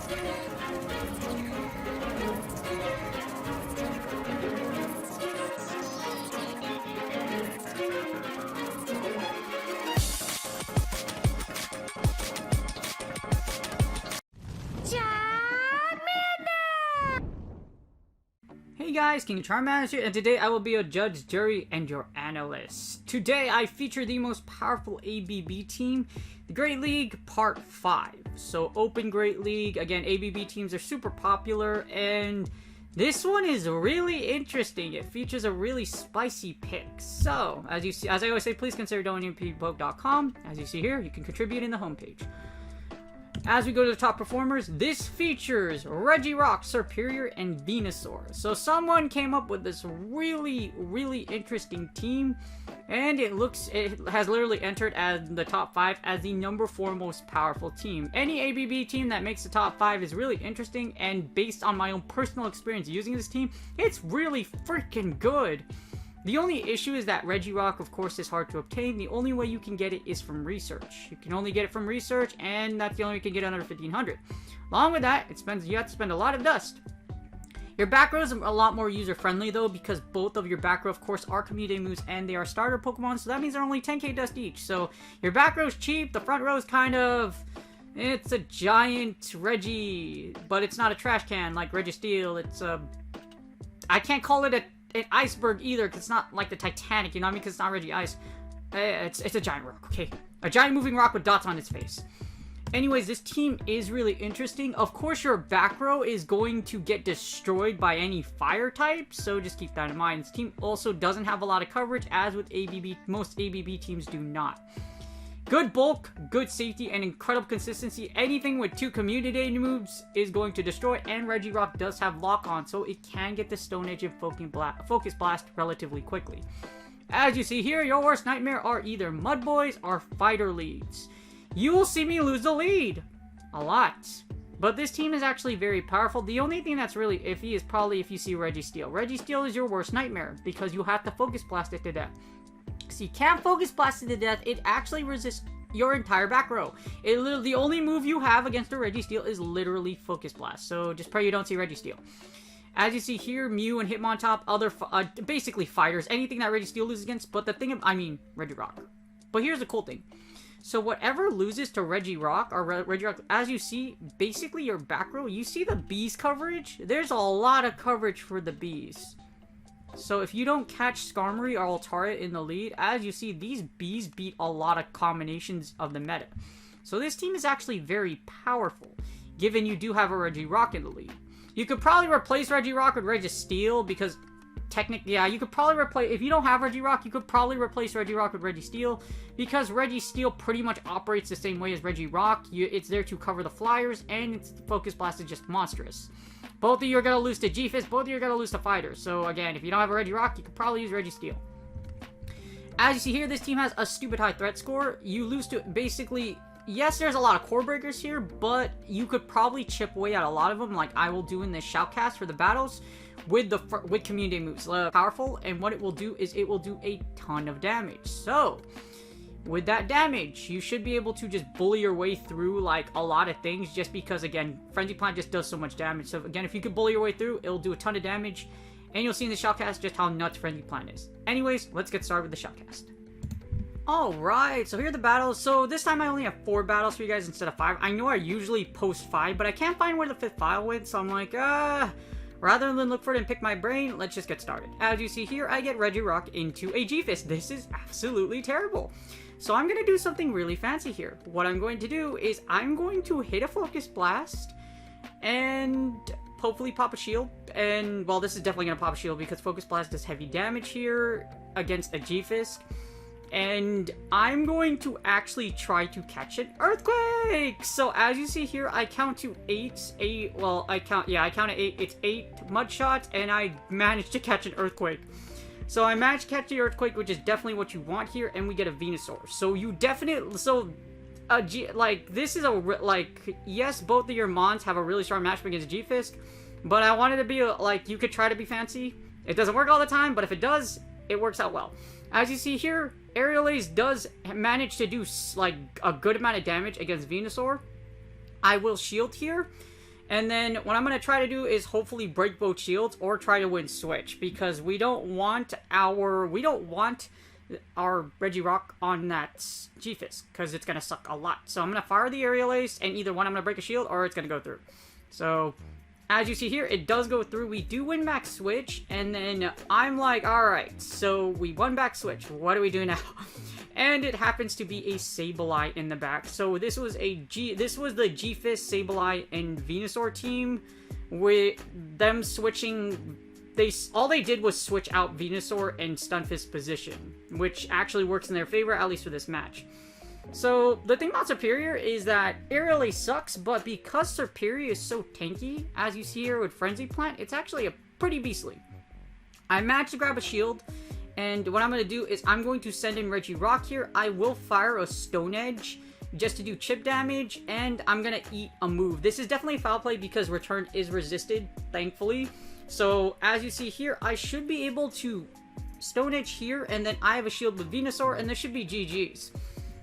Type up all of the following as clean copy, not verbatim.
Hey guys, King Charm Manager, and today I will be a judge, jury, and your analyst. Today I feature the most powerful ABB team, the Great League Part 5. So Open Great League, again, ABB teams are super popular, and this one is really interesting. It features a really spicy pick. So, as you see, as I always say, please consider donating to ppoke.com. As you see here, you can contribute in the homepage. As we go to the top performers, this features Regirock, Superior, and Venusaur. So someone came up with this really interesting team, and it has literally entered as the top 5 as the number 4 most powerful team. Any ABB team that makes the top 5 is really interesting, and based on my own personal experience using this team, it's really freaking good. The only issue is that Regirock, of course, is hard to obtain. The only way you can get it is from research. You can only get it from research, and that's the only way you can get it under 1500. Along with that, you have to spend a lot of dust. Your back row is a lot more user-friendly, though, because both of your back row, of course, are community moves, and they are starter Pokemon, so that means they're only 10k dust each. So your back row is cheap, the front row is kind of... It's a giant Regi, but it's not a trash can like Registeel. It's a... I can't call it an iceberg either, because it's not like the Titanic, you know what I mean? Because it's not Regi Ice. It's a giant rock, okay? A giant moving rock with dots on its face. Anyways, this team is really interesting. Of course, your back row is going to get destroyed by any fire type, so just keep that in mind. This team also doesn't have a lot of coverage, as with ABB, most ABB teams do not. Good bulk, good safety, and incredible consistency. Anything with 2 community moves is going to destroy, and Regirock does have lock on, so it can get the Stone Edge and Focus Blast relatively quickly. As you see here, your worst nightmare are either Mud Boys or Fighter Leads. You will see me lose the lead a lot, but this team is actually very powerful. The only thing that's really iffy is probably if you see Registeel. Registeel is your worst nightmare because you have to Focus Blast it to death. So you can't Focus Blast it to death. It actually resists your entire back row. The only move you have against a Registeel is literally Focus Blast. So just pray you don't see Registeel. As you see here, Mew and Hitmontop, other basically fighters, anything that Registeel loses against. But the thing, Regirock. But here's the cool thing. So whatever loses to Regirock or Regirock, as you see, basically your back row, you see the bees coverage? There's a lot of coverage for the bees. So if you don't catch Skarmory or Altaria in the lead, as you see, these bees beat a lot of combinations of the meta. So this team is actually very powerful, given you do have a Regirock in the lead. You could probably replace Regirock with Registeel, because technically, yeah, you could probably replace, if you don't have Regirock, you could probably replace Regirock with Registeel, because Registeel pretty much operates the same way as Regirock. It's there to cover the flyers, and its Focus Blast is just monstrous. Both of you are going to lose to G-Fist, both of you are going to lose to Fighters. So again, if you don't have a Regirock, you could probably use Registeel. As you see here, this team has a stupid high threat score. You lose to, basically, yes, there's a lot of core breakers here, but you could probably chip away at a lot of them, like I will do in this ShoutCast for the battles, with community moves. Powerful, and what it will do is it will do a ton of damage. So with that damage, you should be able to just bully your way through, like, a lot of things, just because, again, Frenzy Plant just does so much damage. So, again, if you could bully your way through, it'll do a ton of damage, and you'll see in the ShoutCast just how nuts Frenzy Plant is. Anyways, let's get started with the ShoutCast. Alright, so here are the battles. So, this time I only have 4 battles for you guys instead of 5. I know I usually post 5, but I can't find where the 5th file went, so I'm like, rather than look for it and pick my brain, let's just get started. As you see here, I get Regirock into a G-Fist. This is absolutely terrible. So I'm going to do something really fancy here. What I'm going to do is I'm going to hit a Focus Blast and hopefully pop a shield. And, well, this is definitely going to pop a shield because Focus Blast does heavy damage here against a G-Fist. And I'm going to actually try to catch an Earthquake! So as you see here, I count to 8. I count to 8. It's 8 Mud Shots, and I managed to catch an Earthquake. So I managed to catch the Earthquake, which is definitely what you want here, and we get a Venusaur. So you definitely, this is yes, both of your Mons have a really strong matchup against G-Fist, but I wanted to be, you could try to be fancy. It doesn't work all the time, but if it does, it works out well. As you see here, Aerial Ace does manage to do, a good amount of damage against Venusaur. I will shield here. And then what I'm going to try to do is hopefully break both shields or try to win switch, because we don't want our Regirock on that G-Fist, because it's going to suck a lot. So I'm going to fire the Aerial Ace, and either one I'm going to break a shield or it's going to go through. So as you see here, it does go through. We do win back switch, and then I'm like, alright, so we won back switch. What do we do now? And it happens to be a Sableye in the back. So this was the G-Fist, Sableye, and Venusaur team, with them switching. All they did was switch out Venusaur and Stunfisk position, which actually works in their favor, at least for this match. So the thing about Serperior is that it really sucks, but because Serperior is so tanky, as you see here with Frenzy Plant, it's actually a pretty beastly. I managed to grab a shield. And what I'm going to do is I'm going to send in Regirock here. I will fire a Stone Edge just to do chip damage, and I'm going to eat a move. This is definitely a foul play because return is resisted, thankfully. So as you see here, I should be able to Stone Edge here, and then I have a shield with Venusaur, and this should be GG's.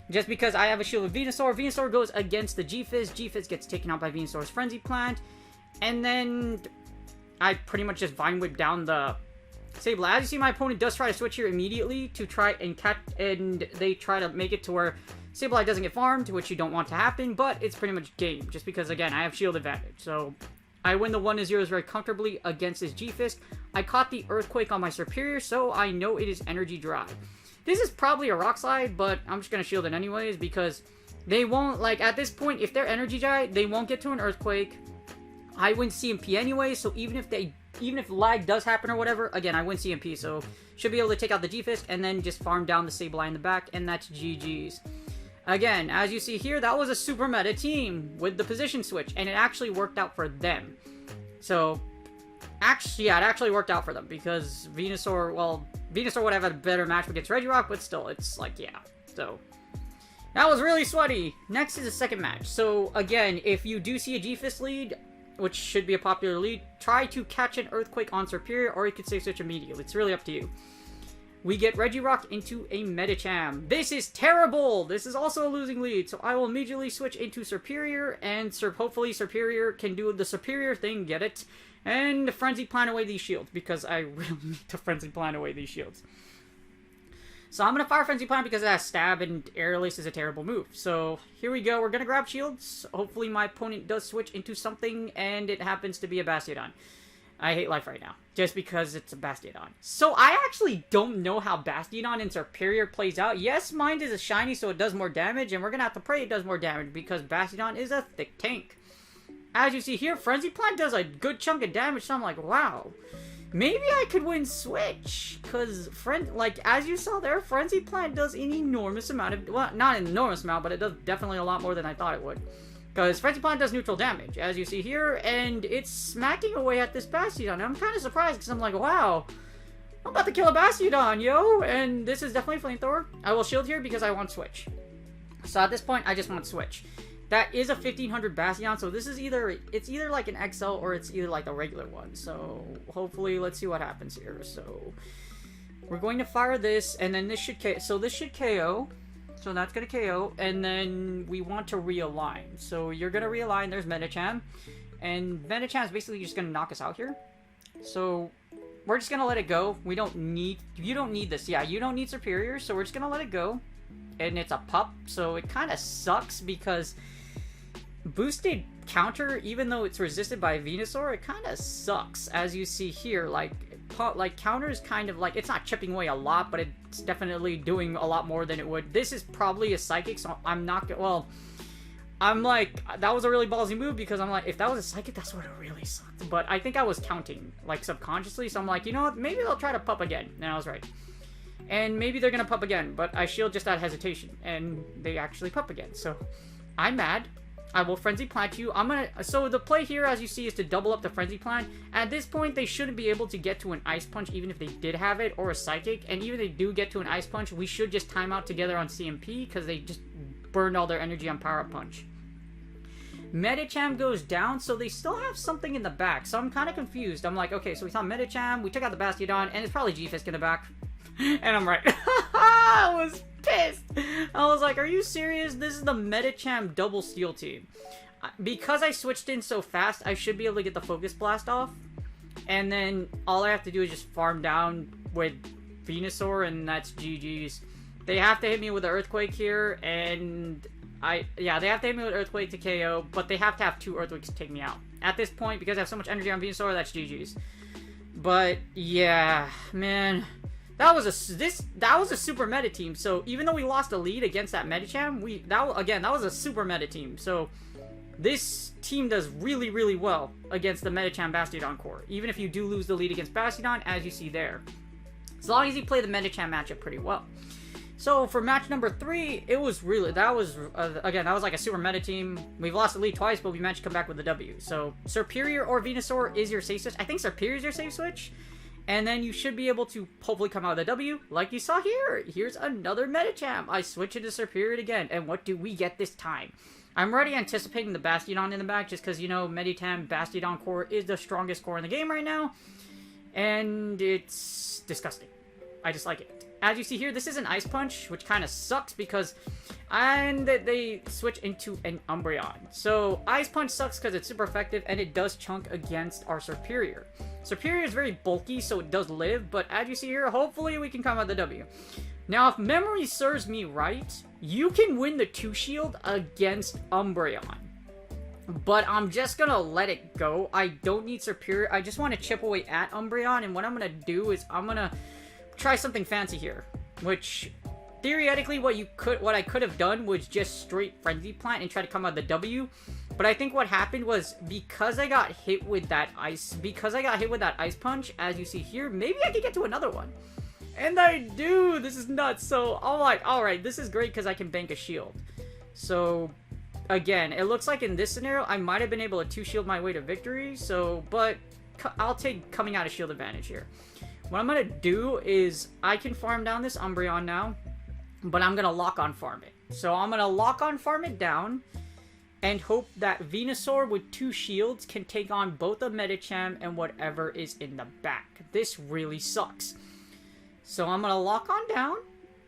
Just because I have a shield with Venusaur, Venusaur goes against the G-Fizz. G-Fizz gets taken out by Venusaur's Frenzy Plant, and then I pretty much just Vine Whip down the Sableye. As you see, my opponent does try to switch here immediately to try and catch, and they try to make it to where Sableye doesn't get farmed, which you don't want to happen, but it's pretty much game, just because, again, I have shield advantage. So I win the 1-0s very comfortably against this G-Fist. I caught the Earthquake on my Serperior, so I know it is Energy Dry. This is probably a Rock Slide, but I'm just going to shield it anyways, because they won't, like, at this point, if they're Energy Dry, they won't get to an Earthquake. I win CMP anyway, so even if lag does happen or whatever, again, I win CMP, so should be able to take out the G-Fist and then just farm down the Sableye in the back, and that's GG's. Again, as you see here, that was a super meta team with the position switch, and it actually worked out for them. So, actually, yeah, it actually worked out for them, because Venusaur would have had a better match against Regirock, but still, it's like, yeah, so that was really sweaty. Next is the second match. So, again, if you do see a G-Fist lead, which should be a popular lead, try to catch an Earthquake on Serperior, or you could save switch immediately. It's really up to you. We get Regirock into a Medicham. This is terrible! This is also a losing lead, so I will immediately switch into Serperior, and hopefully Serperior can do the Serperior thing, get it, and Frenzy Plant away these shields, because I really need to Frenzy Plant away these shields. So I'm going to fire Frenzy Plant because it has Stab, and Aerial Ace is a terrible move. So here we go. We're going to grab shields. Hopefully my opponent does switch into something, and it happens to be a Bastiodon. I hate life right now, just because it's a Bastiodon. So I actually don't know how Bastiodon and Serperior plays out. Yes, mine is a shiny, so it does more damage, and we're going to have to pray it does more damage, because Bastiodon is a thick tank. As you see here, Frenzy Plant does a good chunk of damage, so I'm like, wow. Maybe I could win switch, because, as you saw there, Frenzy Plant does an enormous amount of, well, not an enormous amount, but it does definitely a lot more than I thought it would. Because Frenzy Plant does neutral damage, as you see here, and it's smacking away at this Bastiodon. I'm kind of surprised, because I'm like, wow, I'm about to kill a Bastiodon, yo! And this is definitely Flamethrower. I will shield here because I want switch. So at this point, I just want switch. That is a 1500 Bastiodon, so this is either like an XL or it's either like a regular one. So hopefully, let's see what happens here. So we're going to fire this, and then this should KO. So this should KO. So that's going to KO, and then we want to realign. So you're going to realign. There's Medicham, and Medicham is basically just going to knock us out here. So we're just going to let it go. You don't need this. Yeah, you don't need Serperior, so we're just going to let it go. And it's a pup, so it kind of sucks because boosted counter, even though it's resisted by Venusaur, it kind of sucks. As you see here, like counter is kind of like, it's not chipping away a lot, but it's definitely doing a lot more than it would. This is probably a Psychic, so I'm not gonna, well, I'm like, that was a really ballsy move, because I'm like, if that was a Psychic, that's what it really sucked. But I think I was counting, like, subconsciously, so I'm like, you know what, maybe they'll try to pup again. And I was right. And maybe they're gonna pup again, but I shield just out of hesitation, and they actually pup again. So I'm mad. I will Frenzy Plant you. So the play here, as you see, is to double up the Frenzy Plant. At this point, they shouldn't be able to get to an Ice Punch, even if they did have it, or a Psychic. And even if they do get to an Ice Punch, we should just time out together on CMP, because they just burned all their energy on Power Up Punch. Medicham goes down, so they still have something in the back. So I'm kind of confused. I'm like, okay, so we saw Medicham, we took out the Bastiodon, and it's probably G-Fisk in the back. And I'm right. I was pissed. I was like, are you serious? This is the Medicham double steal team. because I switched in so fast, I should be able to get the Focus Blast off. And then all I have to do is just farm down with Venusaur, and that's GG's. They have to hit me with an Earthquake here, and they have to hit me with Earthquake to KO, but they have to have 2 Earthquakes to take me out. At this point, because I have so much energy on Venusaur, that's GG's. But yeah, man, that was a super meta team. So even though we lost a lead against that Medicham, that was a super meta team. So this team does really, really well against the Medicham Bastiodon core, even if you do lose the lead against Bastiodon, as you see there. As long as you play the Medicham matchup pretty well. So for match number 3, it was really, that was like a super meta team. We've lost the lead twice, but we managed to come back with a W. So Serperior or Venusaur is your safe switch. I think Serperior is your safe switch. And then you should be able to hopefully come out with a W, like you saw here. Here's another Medicham. I switch it to Serperior again, and what do we get this time? I'm already anticipating the Bastiodon in the back, just because, you know, Medicham Bastiodon core is the strongest core in the game right now. And it's disgusting. I just like it. As you see here, this is an Ice Punch, which kind of sucks because they switch into an Umbreon. So Ice Punch sucks because it's super effective and it does chunk against our Serperior. Serperior is very bulky, so it does live, but as you see here, hopefully we can come out the W. Now, if memory serves me right, you can win the 2-shield against Umbreon. But I'm just gonna let it go. I don't need Serperior. I just want to chip away at Umbreon, and what I'm gonna do is I'm gonna try something fancy here, which theoretically what I could have done was just straight Frenzy Plant and try to come out the W. But I think what happened was because I got hit with that Ice Punch, as you see here, maybe I could get to another one. And I do. This is nuts. So I'm like, all right, this is great because I can bank a shield. So again, it looks like in this scenario I might have been able to 2-shield my way to victory. So, but I'll take coming out of shield advantage here. What I'm going to do is I can farm down this Umbreon now, but I'm going to lock on farm it. So I'm going to lock on farm it down and hope that Venusaur with 2 shields can take on both a Medicham and whatever is in the back. This really sucks. So I'm going to lock on down.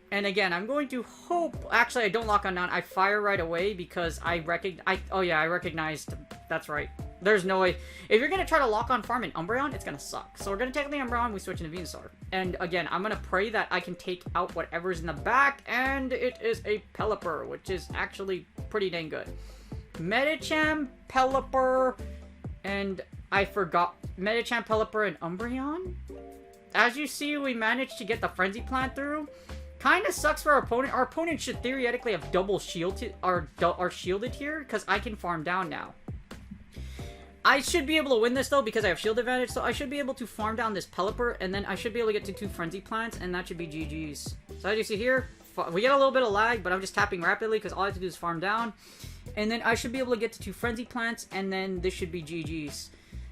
And again, I'm going to hope... Actually, I don't lock on down. I fire right away because I recognized... That's right. There's no way. If you're going to try to lock on farm an Umbreon, it's going to suck. So we're going to take the Umbreon, we switch into Venusaur. And again, I'm going to pray that I can take out whatever's in the back, and it is a Pelipper, which is actually pretty dang good. Medicham, Pelipper, and I forgot Medicham, Pelipper, and Umbreon. As you see, we managed to get the Frenzy Plant through. Kind of sucks for our opponent. Our opponent should theoretically have double shielded, or shielded here, because I can farm down now. I should be able to win this, though, because I have shield advantage, so I should be able to farm down this Pelipper, and then I should be able to get to 2 Frenzy Plants, and that should be GG's. So as you see here, we get a little bit of lag, but I'm just tapping rapidly, because all I have to do is farm down. And then I should be able to get to 2 Frenzy Plants, and then this should be GG's.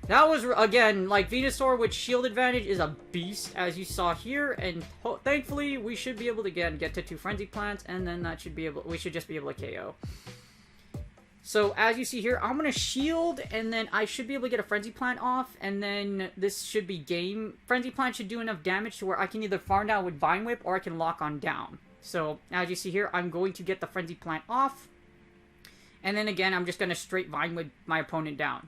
That was, again, like, Venusaur with shield advantage is a beast, as you saw here, and thankfully, we should be able to, again, get to 2 Frenzy Plants, and then that should be able, we should just be able to KO. So, as you see here, I'm going to shield, and then I should be able to get a Frenzy Plant off, and then this should be game. Frenzy Plant should do enough damage to where I can either farm down with Vine Whip, or I can lock on down. So, as you see here, I'm going to get the Frenzy Plant off, and then again, I'm just going to straight Vine Whip my opponent down.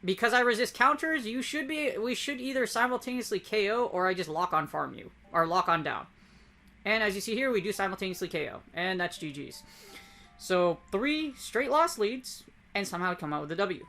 Because I resist counters, we should either simultaneously KO, or I just lock on farm you, or lock on down. And as you see here, we do simultaneously KO, and that's GG's. So, 3 straight loss leads, and somehow come out with a W.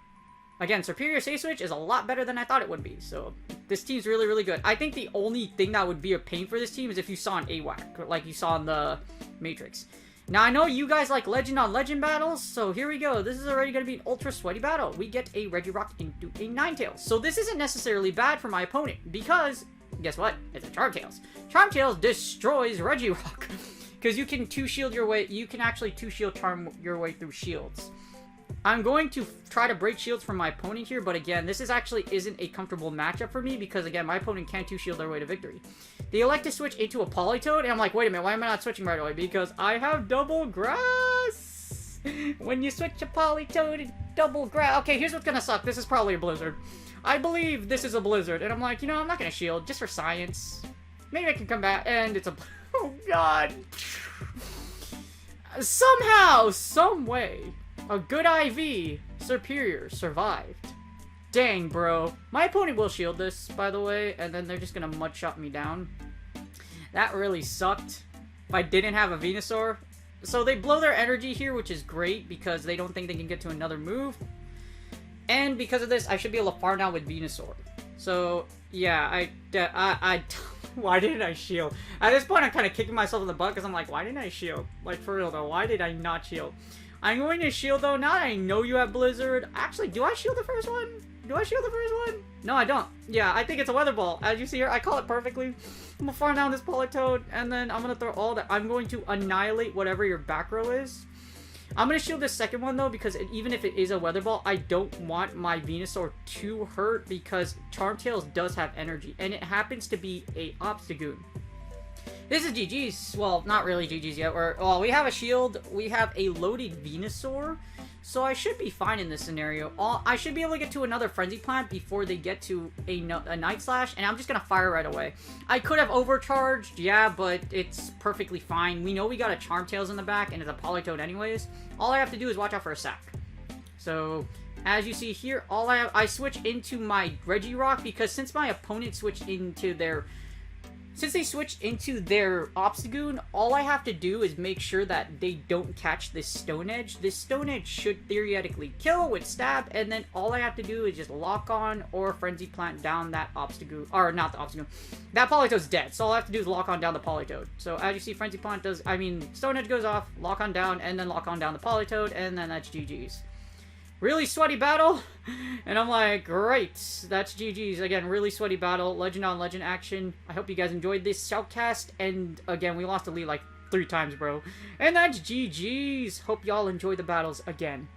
Again, Serperior Safe Switch is a lot better than I thought it would be, so this team's really, really good. I think the only thing that would be a pain for this team is if you saw an AWAC, like you saw in the Matrix. Now, I know you guys like Legend on Legend battles, so here we go. This is already going to be an ultra sweaty battle. We get a Regirock into a Ninetales. So this isn't necessarily bad for my opponent, because, guess what? It's a Charmtails. Charmtails destroys Regirock. Because you can 2-shield your way, you can actually 2-shield charm your way through shields. I'm going to try to break shields from my opponent here, but again, this isn't a comfortable matchup for me, because again, my opponent can't 2-shield their way to victory. They elect to switch into a Politoed, and I'm like, wait a minute, why am I not switching right away? Because I have double grass! When you switch a Politoed to double grass... Okay, here's what's gonna suck. This is probably a Blizzard. I believe this is a Blizzard, and I'm like, you know, I'm not gonna shield, just for science. Maybe I can come back, and it's a... Oh, God. Somehow, some way, A good IV. Superior survived. Dang, bro. My opponent will shield this, by the way, and then they're just gonna mud-shot me down. That really sucked. If I didn't have a Venusaur. So they blow their energy here, which is great, because they don't think they can get to another move. And because of this, I should be able to farm down with Venusaur. So, yeah, why didn't I shield? At this point, I'm kind of kicking myself in the butt, because I'm like, why didn't I shield? Like, for real, though, why did I not shield? I'm going to shield, though. Now that I know you have Blizzard. Actually, do I shield the first one? Do I shield the first one? No, I don't. Yeah, I think it's a Weather Ball. As you see here, I call it perfectly. I'm gonna farm down this Politoed, and then I'm gonna throw all that. I'm going to annihilate whatever your back row is. I'm gonna shield this second one, though, because even if it is a Weather Ball, I don't want my Venusaur to hurt, because Charmtails does have energy, and it happens to be a Obstagoon. This is GG's. Well, not really GG's yet. Well, we have a shield. We have a loaded Venusaur. So I should be fine in this scenario. I should be able to get to another Frenzy Plant before they get to a Night Slash, and I'm just going to fire right away. I could have overcharged, yeah, but it's perfectly fine. We know we got a Charmtails in the back, and it's a Politoed anyways. All I have to do is watch out for a sack. So, as you see here, I switch into my Regirock, because since my opponent switched into their... Since they switched into their Obstagoon, all I have to do is make sure that they don't catch this Stone Edge. This Stone Edge should theoretically kill with Stab, and then all I have to do is just lock on or Frenzy Plant down that Obstagoon. Or, not the Obstagoon. That Politoed's dead, so all I have to do is lock on down the Politoed. So, as you see, Frenzy Plant does... Stone Edge goes off, lock on down, and then lock on down the Politoed, and then that's GG's. Really sweaty battle, and I'm like, great, that's GG's. Again, really sweaty battle, legend on legend action. I hope you guys enjoyed this ShoutCast, and again, we lost the lead like 3 times, bro. And that's GG's. Hope y'all enjoy the battles again.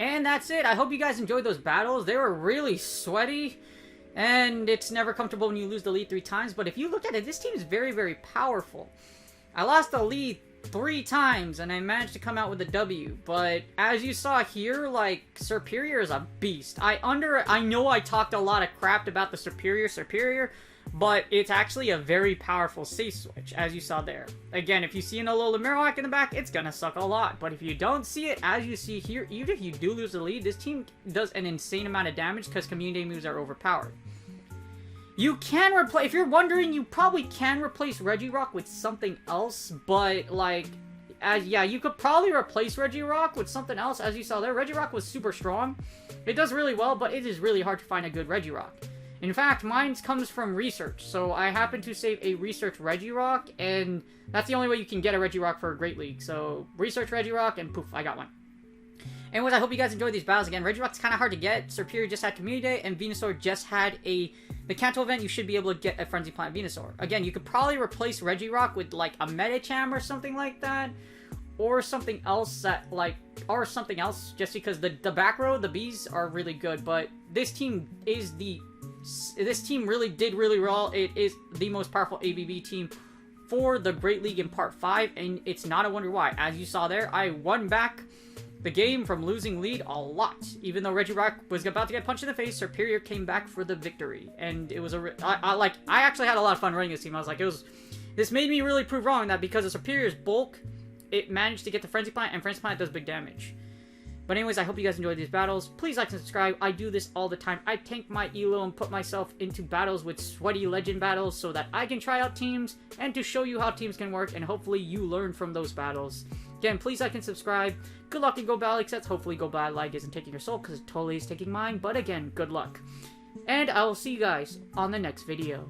And that's it. I hope you guys enjoyed those battles. They were really sweaty, and it's never comfortable when you lose the lead 3 times, but if you look at it, this team is very, very powerful. I lost the lead 3 times, and I managed to come out with a W, but as you saw here, like, Superior is a beast. I know I talked a lot of crap about the Superior, but it's actually a very powerful safe switch, as you saw there. Again, if you see an Alola Marowak in the back, it's gonna suck a lot, but if you don't see it, as you see here, even if you do lose the lead, this team does an insane amount of damage because community moves are overpowered. You can replace, if you're wondering, you probably can replace Regirock with something else, but, like, yeah, you could probably replace Regirock with something else, as you saw there. Regirock was super strong. It does really well, but it is really hard to find a good Regirock. In fact, mine comes from research, so I happen to save a research Regirock, and that's the only way you can get a Regirock for a Great League. So, research Regirock, and poof, I got one. Anyways, I hope you guys enjoyed these battles. Again, Regirock's kind of hard to get. Superior just had Community Day, and Venusaur just had the Kanto event. You should be able to get a Frenzy Plant Venusaur. Again, you could probably replace Regirock with, like, a Medicham or something like that. Or something else that, like, or something else, just because the back row, the Bees are really good. But this team really did really well. It is the most powerful ABB team for the Great League in Part 5, and it's not a wonder why. As you saw there, I won back the game from losing lead a lot. Even though Regirock was about to get punched in the face, Superior came back for the victory. And it was I actually had a lot of fun running this team. I was like, this made me really prove wrong that because of Superior's bulk, it managed to get the Frenzy Plant, and Frenzy Plant does big damage. But anyways, I hope you guys enjoyed these battles. Please like and subscribe. I do this all the time. I tank my elo and put myself into battles with sweaty legend battles so that I can try out teams and to show you how teams can work, and hopefully you learn from those battles. Again, please like and subscribe. Good luck in Go Battle League sets. Hopefully Go Battle League isn't taking your soul, because it totally is taking mine. But again, good luck. And I will see you guys on the next video.